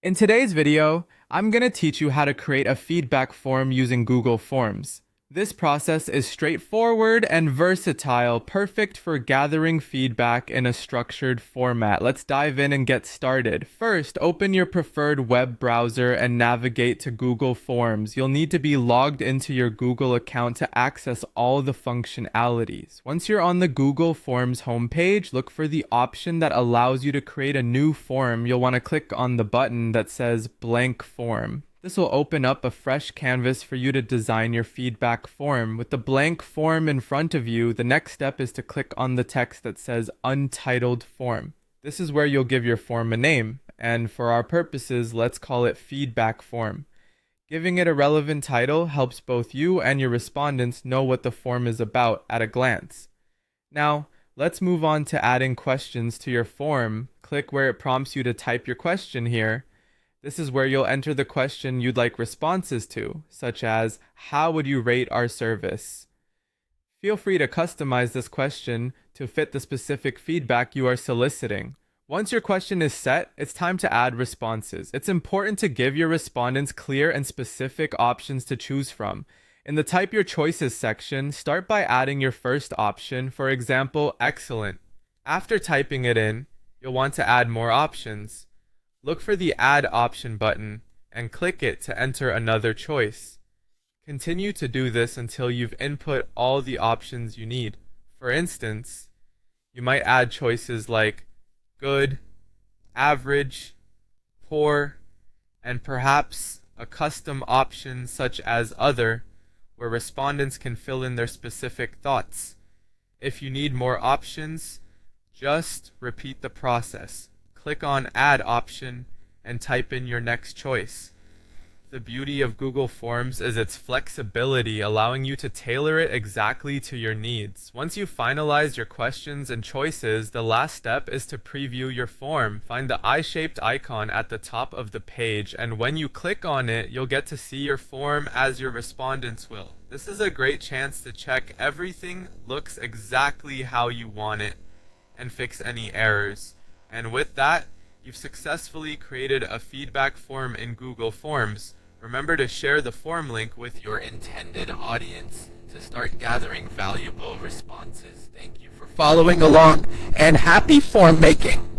In today's video, I'm going to teach you how to create a feedback form using Google Forms. This process is straightforward and versatile, perfect for gathering feedback in a structured format. Let's dive in and get started. First, open your preferred web browser and navigate to Google Forms. You'll need to be logged into your Google account to access all the functionalities. Once you're on the Google Forms homepage, look for the option that allows you to create a new form. You'll want to click on the button that says Blank Form. This will open up a fresh canvas for you to design your feedback form. With the blank form in front of you, the next step is to click on the text that says Untitled Form. This is where you'll give your form a name, and for our purposes, let's call it Feedback Form. Giving it a relevant title helps both you and your respondents know what the form is about at a glance. Now, let's move on to adding questions to your form. Click where it prompts you to type your question here. This is where you'll enter the question you'd like responses to, such as, how would you rate our service? Feel free to customize this question to fit the specific feedback you are soliciting. Once your question is set, it's time to add responses. It's important to give your respondents clear and specific options to choose from. In the Type Your Choices section, start by adding your first option, for example, excellent. After typing it in, you'll want to add more options. Look for the Add option button and click it to enter another choice. Continue to do this until you've input all the options you need. For instance, you might add choices like good, average, poor, and perhaps a custom option such as other, where respondents can fill in their specific thoughts. If you need more options, just repeat the process. Click on Add option and type in your next choice. The beauty of Google Forms is its flexibility, allowing you to tailor it exactly to your needs. Once you finalize your questions and choices, the last step is to preview your form. Find the eye-shaped icon at the top of the page, and when you click on it, you'll get to see your form as your respondents will. This is a great chance to check everything looks exactly how you want it and fix any errors. And with that, you've successfully created a feedback form in Google Forms. Remember to share the form link with your intended audience to start gathering valuable responses. Thank you for following along, and happy form making!